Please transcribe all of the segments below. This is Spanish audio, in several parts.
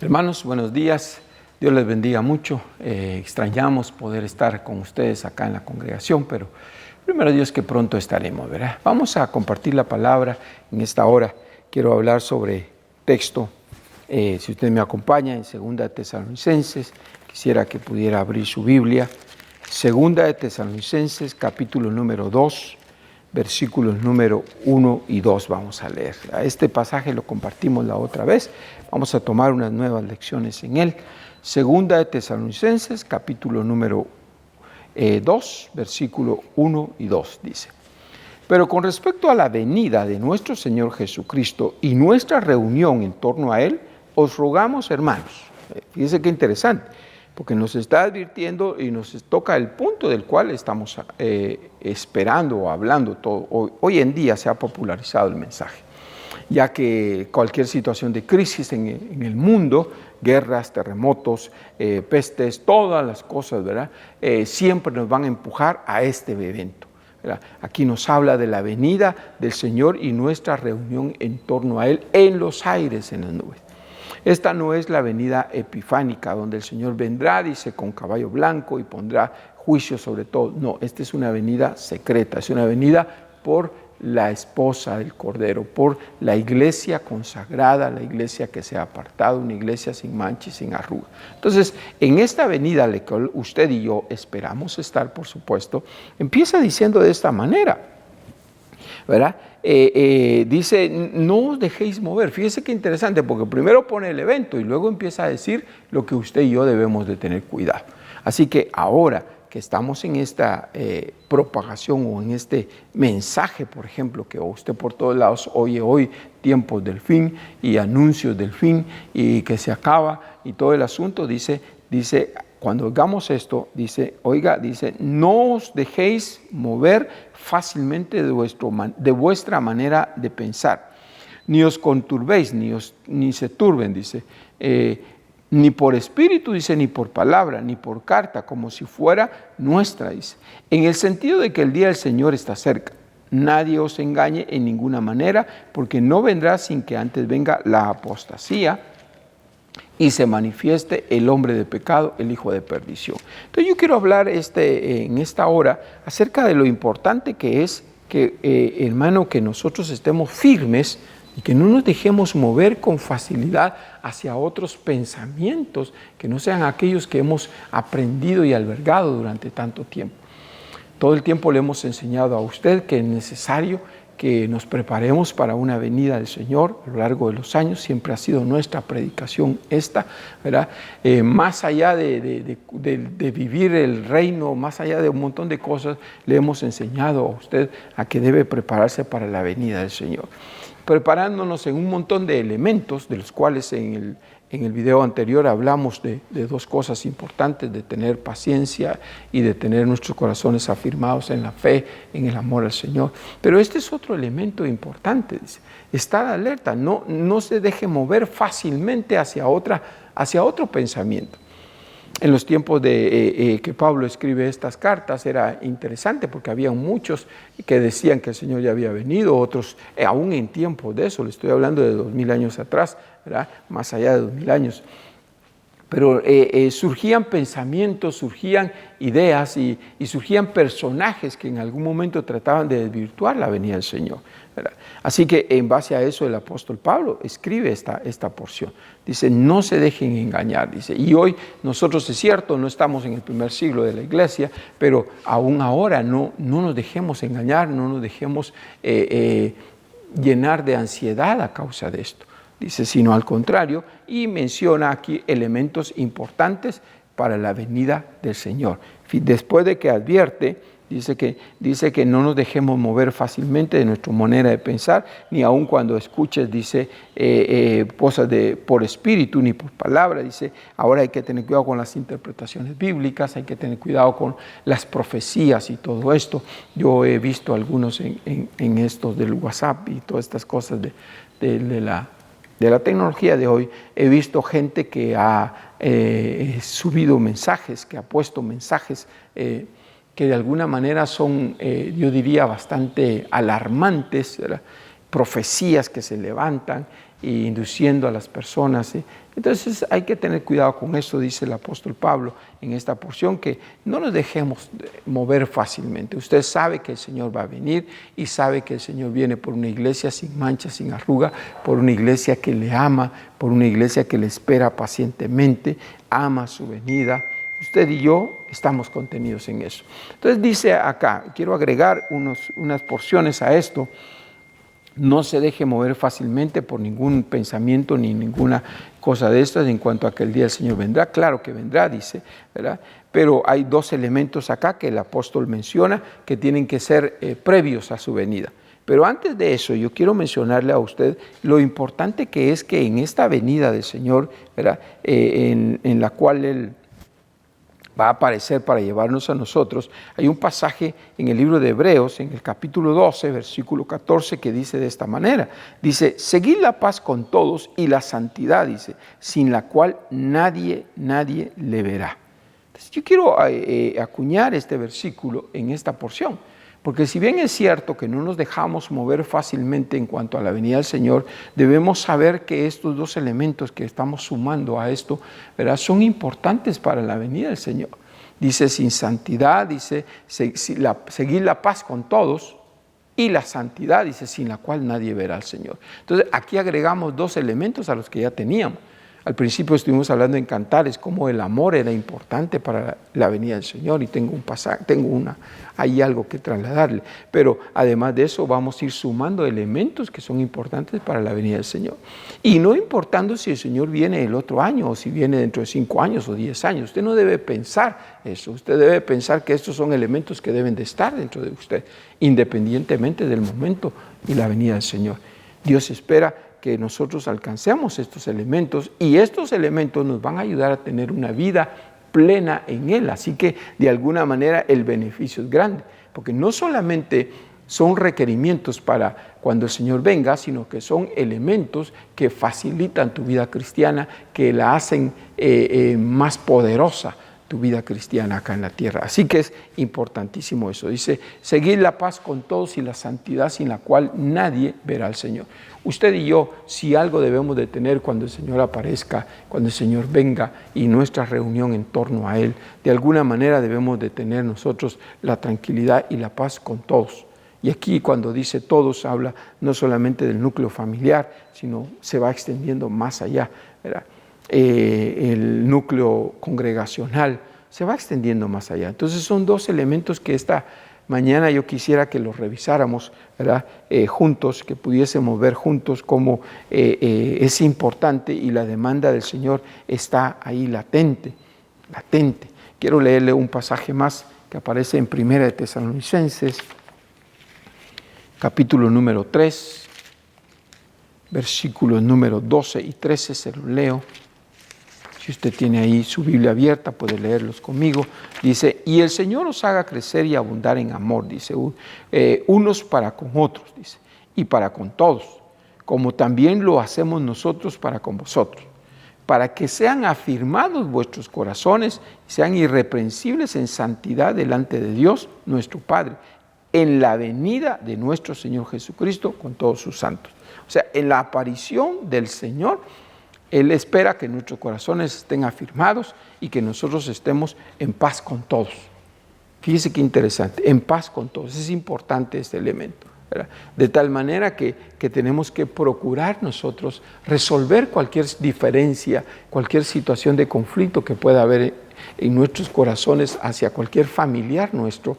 Hermanos, buenos días. Dios les bendiga mucho. Extrañamos poder estar con ustedes acá en la congregación, pero primero Dios que pronto estaremos, ¿verdad? Vamos a compartir la palabra en esta hora. Quiero hablar sobre texto. Si usted me acompaña en 2 Tesalonicenses, quisiera que pudiera abrir su Biblia. 2 Tesalonicenses, capítulo número 2, versículos número 1 y 2 vamos a leer. Este pasaje lo compartimos la otra vez. Vamos a tomar unas nuevas lecciones en él. 2 Tesalonicenses, capítulo número 2, versículo 1 y 2 dice: Pero con respecto a la venida de nuestro Señor Jesucristo y nuestra reunión en torno a Él, os rogamos, hermanos. Fíjense qué interesante, porque nos está advirtiendo y nos toca el punto del cual estamos esperando o hablando todo. Hoy en día se ha popularizado el mensaje, ya que cualquier situación de crisis en el mundo, guerras, terremotos, pestes, todas las cosas, ¿verdad? Siempre nos van a empujar a este evento, ¿verdad? Aquí nos habla de la venida del Señor y nuestra reunión en torno a Él en los aires, en las nubes. Esta no es la venida epifánica, donde el Señor vendrá, dice, con caballo blanco y pondrá juicio sobre todo. No, esta es una venida secreta, es una venida por la esposa del Cordero, por la iglesia consagrada, la iglesia que se ha apartado, una iglesia sin mancha y sin arruga. Entonces, en esta venida, la que usted y yo esperamos estar, por supuesto, empieza diciendo de esta manera, ¿verdad? Dice, no os dejéis mover. Fíjese qué interesante, porque primero pone el evento y luego empieza a decir lo que usted y yo debemos de tener cuidado. Así que ahora que estamos en esta propagación o en este mensaje, por ejemplo, que usted por todos lados oye hoy, tiempos del fin y anuncios del fin y que se acaba y todo el asunto, dice, cuando hagamos esto, dice, no os dejéis mover fácilmente de vuestra manera de pensar, ni os conturbéis, ni se turben, dice, ni por espíritu, dice, ni por palabra, ni por carta, como si fuera nuestra, dice, en el sentido de que el día del Señor está cerca. Nadie os engañe en ninguna manera, porque no vendrá sin que antes venga la apostasía y se manifieste el hombre de pecado, el hijo de perdición. Entonces yo quiero hablar en esta hora acerca de lo importante que es que, hermano, que nosotros estemos firmes y que no nos dejemos mover con facilidad hacia otros pensamientos que no sean aquellos que hemos aprendido y albergado durante tanto tiempo. Todo el tiempo le hemos enseñado a usted que es necesario que nos preparemos para una venida del Señor a lo largo de los años. Siempre ha sido nuestra predicación esta, ¿verdad? Más allá de vivir el reino, más allá de un montón de cosas, le hemos enseñado a usted a que debe prepararse para la venida del Señor, preparándonos en un montón de elementos, de los cuales en el video anterior hablamos de dos cosas importantes: de tener paciencia y de tener nuestros corazones afirmados en la fe, en el amor al Señor. Pero este es otro elemento importante, dice, estar alerta, no se deje mover fácilmente hacia otro pensamiento. En los tiempos que Pablo escribe estas cartas era interesante porque había muchos que decían que el Señor ya había venido, otros aún en tiempos de eso, le estoy hablando de 2000 años atrás, ¿verdad? Más allá de 2000 años. Pero surgían pensamientos, surgían ideas y surgían personajes que en algún momento trataban de desvirtuar la venida del Señor, ¿verdad? Así que en base a eso el apóstol Pablo escribe esta porción. Dice, no se dejen engañar, dice. Y hoy nosotros, es cierto, no estamos en el primer siglo de la iglesia, pero aún ahora no nos dejemos engañar, no nos dejemos llenar de ansiedad a causa de esto. Dice, sino al contrario, y menciona aquí elementos importantes para la venida del Señor. Después de que advierte, dice que no nos dejemos mover fácilmente de nuestra manera de pensar, ni aun cuando escuches, dice, cosas por espíritu, ni por palabra. Dice, ahora hay que tener cuidado con las interpretaciones bíblicas, hay que tener cuidado con las profecías y todo esto. Yo he visto algunos en estos del WhatsApp y todas estas cosas de la tecnología de hoy. He visto gente que ha subido mensajes, que ha puesto mensajes que de alguna manera son, yo diría, bastante alarmantes, ¿verdad? Profecías que se levantan y induciendo a las personas, ¿sí? Entonces hay que tener cuidado con eso, dice el apóstol Pablo en esta porción, que no nos dejemos mover fácilmente. Usted sabe que el Señor va a venir y sabe que el Señor viene por una iglesia sin mancha, sin arruga, por una iglesia que le ama, por una iglesia que le espera pacientemente, ama su venida. Usted y yo estamos contenidos en eso. Entonces dice acá, quiero agregar unas porciones a esto. No se deje mover fácilmente por ningún pensamiento ni ninguna cosa de estas en cuanto a que el día del Señor vendrá. Claro que vendrá, dice, ¿verdad? Pero hay dos elementos acá que el apóstol menciona que tienen que ser previos a su venida. Pero antes de eso, yo quiero mencionarle a usted lo importante que es que en esta venida del Señor, ¿verdad? En la cual Él va a aparecer para llevarnos a nosotros. Hay un pasaje en el libro de Hebreos, en el capítulo 12, versículo 14, que dice de esta manera. Dice, seguid la paz con todos y la santidad, dice, sin la cual nadie le verá. Entonces, yo quiero acuñar este versículo en esta porción, porque si bien es cierto que no nos dejamos mover fácilmente en cuanto a la venida del Señor, debemos saber que estos dos elementos que estamos sumando a esto, ¿verdad?, son importantes para la venida del Señor. Dice sin santidad, dice seguir la paz con todos, y la santidad, dice, sin la cual nadie verá al Señor. Entonces aquí agregamos dos elementos a los que ya teníamos. Al principio estuvimos hablando en Cantares, cómo el amor era importante para la venida del Señor, y tengo hay algo que trasladarle. Pero además de eso vamos a ir sumando elementos que son importantes para la venida del Señor. Y no importando si el Señor viene el otro año, o si viene dentro de 5 años o 10 años. Usted no debe pensar eso. Usted debe pensar que estos son elementos que deben de estar dentro de usted, independientemente del momento y la venida del Señor. Dios espera que nosotros alcancemos estos elementos, y estos elementos nos van a ayudar a tener una vida plena en Él. Así que de alguna manera el beneficio es grande, porque no solamente son requerimientos para cuando el Señor venga, sino que son elementos que facilitan tu vida cristiana, que la hacen más poderosa, tu vida cristiana acá en la tierra. Así que es importantísimo eso. Dice, seguid la paz con todos y la santidad, sin la cual nadie verá al Señor. Usted y yo, si algo debemos de tener cuando el Señor aparezca, cuando el Señor venga y nuestra reunión en torno a Él, de alguna manera debemos de tener nosotros la tranquilidad y la paz con todos. Y aquí cuando dice todos, habla no solamente del núcleo familiar, sino se va extendiendo más allá, ¿verdad? El núcleo congregacional se va extendiendo más allá. Entonces son dos elementos que esta mañana yo quisiera que los revisáramos, ¿verdad? Juntos, que pudiésemos ver juntos cómo es importante, y la demanda del Señor está ahí latente. Quiero leerle un pasaje más que aparece en 1 de Tesalonicenses, capítulo número 3, versículos número 12 y 13, se los leo. Si usted tiene ahí su Biblia abierta, puede leerlos conmigo. Dice, y el Señor os haga crecer y abundar en amor, dice, unos para con otros, dice, y para con todos, como también lo hacemos nosotros para con vosotros, para que sean afirmados vuestros corazones, sean irreprensibles en santidad delante de Dios, nuestro Padre, en la venida de nuestro Señor Jesucristo con todos sus santos. O sea, en la aparición del Señor, Él espera que nuestros corazones estén afirmados y que nosotros estemos en paz con todos. Fíjese qué interesante, en paz con todos. Es importante este elemento, ¿verdad? De tal manera que tenemos que procurar nosotros resolver cualquier diferencia, cualquier situación de conflicto que pueda haber en nuestros corazones hacia cualquier familiar nuestro,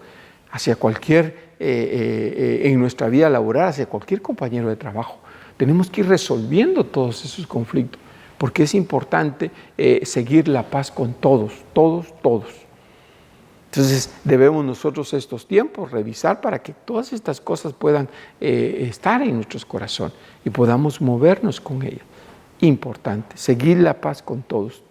hacia cualquier, en nuestra vida laboral, hacia cualquier compañero de trabajo. Tenemos que ir resolviendo todos esos conflictos, porque es importante seguir la paz con todos. Entonces debemos nosotros estos tiempos revisar para que todas estas cosas puedan estar en nuestros corazones y podamos movernos con ellas. Importante, seguir la paz con todos.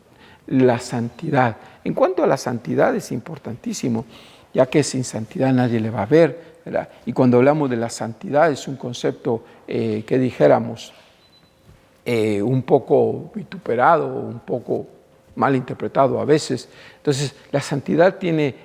La santidad. En cuanto a la santidad es importantísimo, ya que sin santidad nadie le va a ver, ¿verdad? Y cuando hablamos de la santidad es un concepto que dijéramos un poco vituperado, un poco mal interpretado a veces. Entonces, la santidad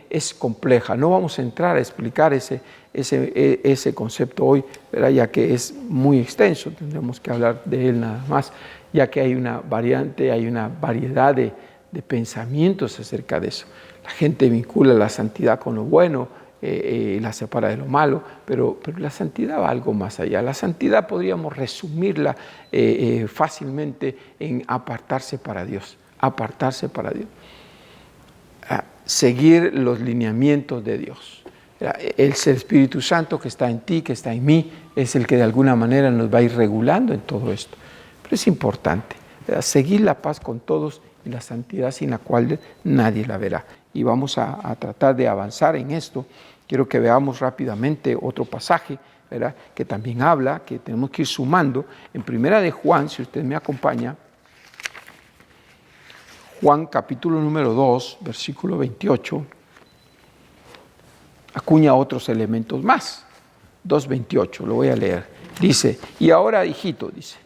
es compleja. No vamos a entrar a explicar ese concepto hoy, ¿verdad? Ya que es muy extenso, tendremos que hablar de él nada más, ya que hay una variedad de pensamientos acerca de eso. La gente vincula la santidad con lo bueno, la separa de lo malo, pero la santidad va algo más allá. La santidad podríamos resumirla fácilmente en apartarse para Dios, seguir los lineamientos de Dios. El Espíritu Santo que está en ti, que está en mí, es el que de alguna manera nos va a ir regulando en todo esto. Pero es importante, seguir la paz con todos y la santidad sin la cual nadie la verá. Y vamos a tratar de avanzar en esto. Quiero que veamos rápidamente otro pasaje, ¿verdad?, que también habla, que tenemos que ir sumando. En Primera de Juan, si usted me acompaña, Juan capítulo número 2, versículo 28, acuña otros elementos más. 2:28, lo voy a leer. Dice, y ahora, hijito, dice,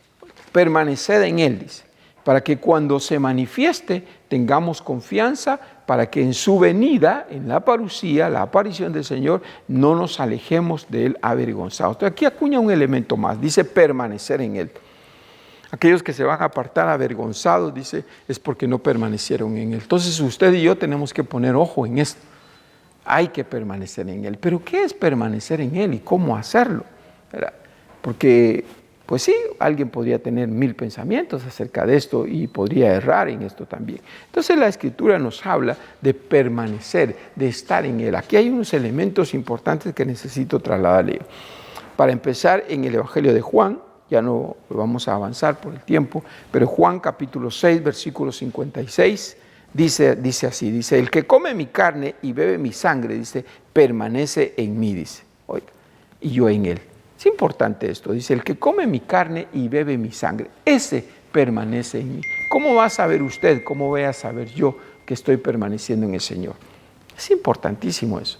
permaneced en él, dice, para que cuando se manifieste tengamos confianza, para que en su venida, en la parucía, la aparición del Señor, no nos alejemos de él avergonzados. Entonces aquí acuña un elemento más, dice permanecer en él. Aquellos que se van a apartar avergonzados, dice, es porque no permanecieron en él. Entonces usted y yo tenemos que poner ojo en esto. Hay que permanecer en él. ¿Pero qué es permanecer en él y cómo hacerlo? ¿Verdad? Porque, pues sí, alguien podría tener 1000 pensamientos acerca de esto y podría errar en esto también. Entonces la Escritura nos habla de permanecer, de estar en él. Aquí hay unos elementos importantes que necesito trasladarle. Para empezar, en el Evangelio de Juan, ya no vamos a avanzar por el tiempo, pero Juan capítulo 6, versículo 56, dice así, dice, el que come mi carne y bebe mi sangre, dice, permanece en mí, dice, oiga, y yo en él. Es importante esto, dice, el que come mi carne y bebe mi sangre, ese permanece en mí. ¿Cómo va a saber usted, cómo voy a saber yo que estoy permaneciendo en el Señor? Es importantísimo eso,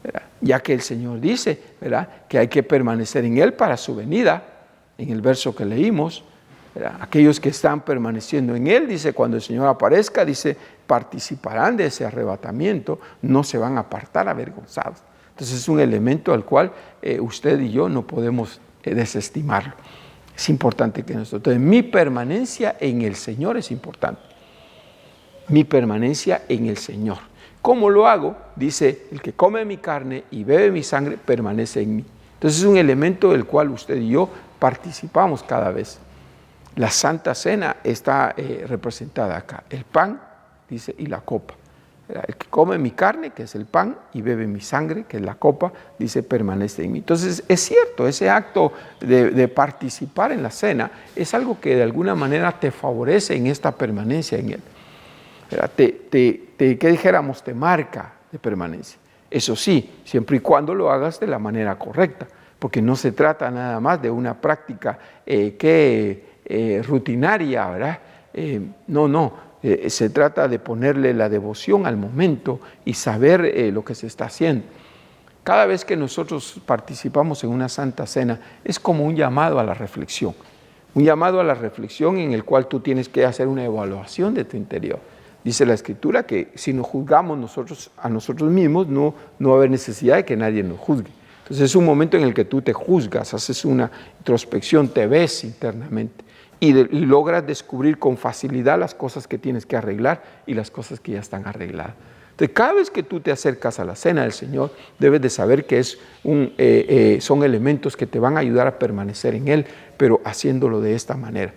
¿verdad? Ya que el Señor dice, ¿verdad?, que hay que permanecer en él para su venida, en el verso que leímos, ¿verdad? Aquellos que están permaneciendo en él, dice, cuando el Señor aparezca, dice, participarán de ese arrebatamiento, no se van a apartar avergonzados. Entonces es un elemento al cual usted y yo no podemos desestimarlo. Es importante que nosotros, entonces mi permanencia en el Señor es importante. Mi permanencia en el Señor. ¿Cómo lo hago? Dice, el que come mi carne y bebe mi sangre permanece en mí. Entonces es un elemento del cual usted y yo participamos cada vez. La Santa Cena está representada acá. El pan, dice, y la copa. El que come mi carne, que es el pan, y bebe mi sangre, que es la copa, dice, permanece en mí. Entonces, es cierto, ese acto de participar en la cena es algo que de alguna manera te favorece en esta permanencia en él. ¿Qué dijéramos? Te marca de permanencia. Eso sí, siempre y cuando lo hagas de la manera correcta, porque no se trata nada más de una práctica rutinaria, ¿verdad? Se trata de ponerle la devoción al momento y saber lo que se está haciendo. Cada vez que nosotros participamos en una Santa Cena es como un llamado a la reflexión. Un llamado a la reflexión en el cual tú tienes que hacer una evaluación de tu interior. Dice la Escritura que si nos juzgamos a nosotros mismos, no va a haber necesidad de que nadie nos juzgue. Entonces es un momento en el que tú te juzgas, haces una introspección, te ves internamente y logras descubrir con facilidad las cosas que tienes que arreglar y las cosas que ya están arregladas. Entonces cada vez que tú te acercas a la cena del Señor, debes de saber que son elementos que te van a ayudar a permanecer en Él, pero haciéndolo de esta manera.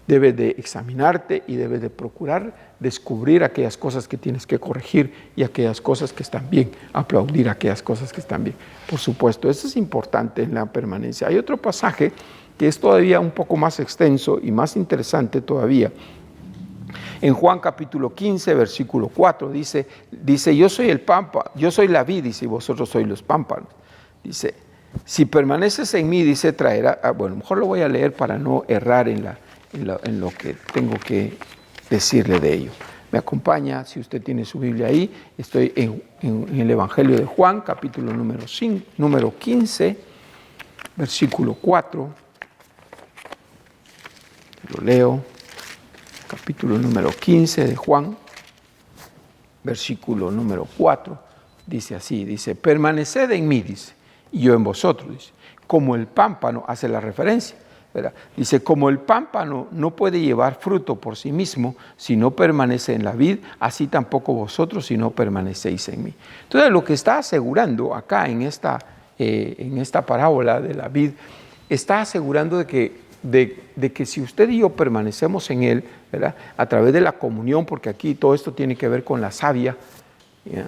Debes de examinarte y debes de procurar descubrir aquellas cosas que tienes que corregir y aquellas cosas que están bien, aplaudir aquellas cosas que están bien. Por supuesto, eso es importante en la permanencia. Hay otro pasaje que es todavía un poco más extenso y más interesante todavía. En Juan capítulo 15, versículo 4, dice, yo soy el pámpano, yo soy la vid, dice, y vosotros sois los pámpanos. Dice, si permaneces en mí, dice, traerá, bueno, mejor lo voy a leer para no errar en lo que tengo que decirle de ello. Me acompaña, si usted tiene su Biblia ahí, estoy en el Evangelio de Juan, capítulo número 15, versículo 4. Lo leo. capítulo número 15 de Juan, versículo número 4, dice así, dice, permaneced en mí, dice, y yo en vosotros, dice, como el pámpano, hace la referencia, ¿verdad? Dice, como el pámpano no puede llevar fruto por sí mismo si no permanece en la vid, así tampoco vosotros si no permanecéis en mí. Entonces, lo que está asegurando acá en esta parábola de la vid, está asegurando de que si usted y yo permanecemos en Él, ¿verdad? A través de la comunión, porque aquí todo esto tiene que ver con la savia, ¿ya?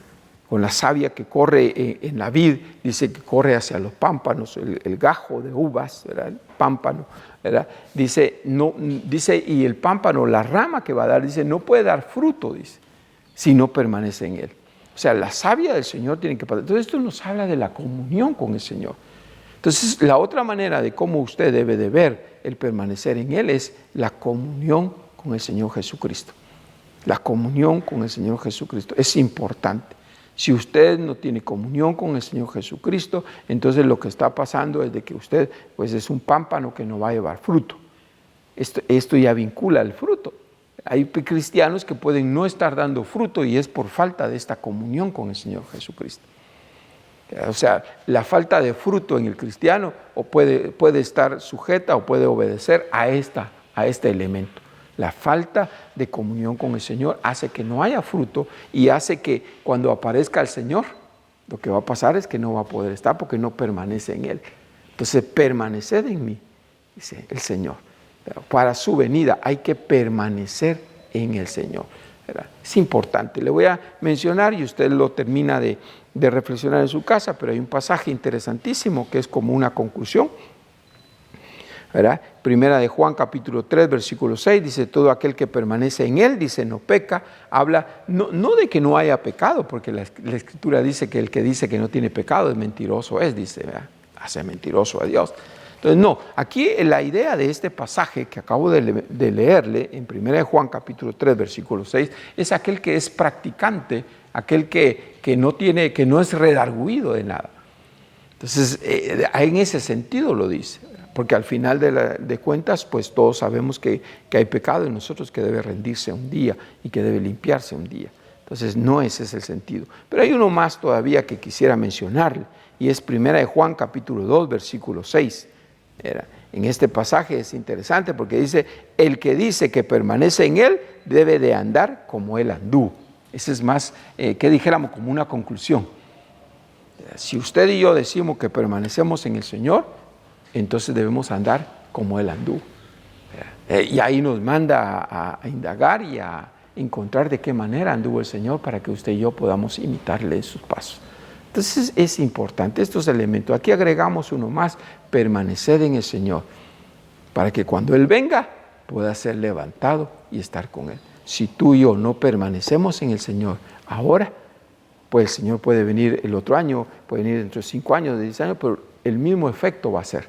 Con la savia que corre en la vid, dice que corre hacia los pámpanos, el gajo de uvas, ¿verdad? El pámpano, ¿verdad? Dice, y el pámpano, la rama que va a dar, dice, no puede dar fruto, dice, si no permanece en Él. O sea, la savia del Señor tiene que pasar. Entonces esto nos habla de la comunión con el Señor. Entonces, la otra manera de cómo usted debe de ver el permanecer en Él es la comunión con el Señor Jesucristo. La comunión con el Señor Jesucristo es importante. Si usted no tiene comunión con el Señor Jesucristo, entonces lo que está pasando es de que usted pues es un pámpano que no va a llevar fruto. Esto ya vincula el fruto. Hay cristianos que pueden no estar dando fruto y es por falta de esta comunión con el Señor Jesucristo. O sea, la falta de fruto en el cristiano o puede estar sujeta o puede obedecer a este elemento. La falta de comunión con el Señor hace que no haya fruto y hace que cuando aparezca el Señor, lo que va a pasar es que no va a poder estar porque no permanece en Él. Entonces, permaneced en mí, dice el Señor. Para su venida hay que permanecer en el Señor, ¿verdad? Es importante. Le voy a mencionar y usted lo termina de reflexionar en su casa, pero hay un pasaje interesantísimo que es como una conclusión, ¿verdad? Primera de Juan capítulo 3 versículo 6 dice, todo aquel que permanece en Él, dice, no peca. Habla no de que no haya pecado, porque la Escritura dice que el que dice que no tiene pecado es mentiroso, dice, ¿verdad? Hace mentiroso a Dios. Entonces, no, aquí la idea de este pasaje que acabo de leerle en Primera de Juan capítulo 3 versículo 6 es aquel que es practicante, aquel que no es redarguido de nada. Entonces, en ese sentido lo dice, porque al final de cuentas, pues todos sabemos que hay pecado en nosotros que debe rendirse un día y que debe limpiarse un día. Entonces, no ese es el sentido. Pero hay uno más todavía que quisiera mencionarle, y es Primera de Juan capítulo 2, versículo 6. En este pasaje es interesante porque dice, el que dice que permanece en Él debe de andar como Él anduvo. Ese es más, que dijéramos, como una conclusión. Si usted y yo decimos que permanecemos en el Señor, entonces debemos andar como Él anduvo. Y ahí nos manda a indagar y a encontrar de qué manera anduvo el Señor para que usted y yo podamos imitarle en sus pasos. Entonces es importante estos elementos. Aquí agregamos uno más, permanecer en el Señor, para que cuando Él venga pueda ser levantado y estar con Él. Si tú y yo no permanecemos en el Señor ahora, pues el Señor puede venir el otro año, puede venir dentro de 5 años, de 10 años, pero el mismo efecto va a ser.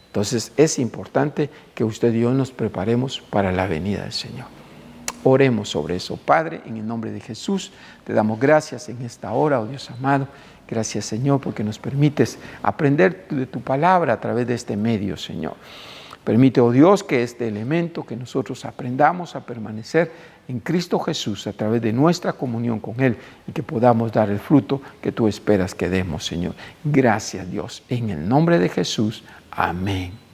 Entonces es importante que usted y yo nos preparemos para la venida del Señor. Oremos sobre eso. Padre, en el nombre de Jesús, te damos gracias en esta hora, oh Dios amado. Gracias, Señor, porque nos permites aprender de tu palabra a través de este medio, Señor. Permite, oh Dios, que este elemento, que nosotros aprendamos a permanecer en Cristo Jesús a través de nuestra comunión con Él y que podamos dar el fruto que tú esperas que demos, Señor. Gracias, Dios. En el nombre de Jesús. Amén.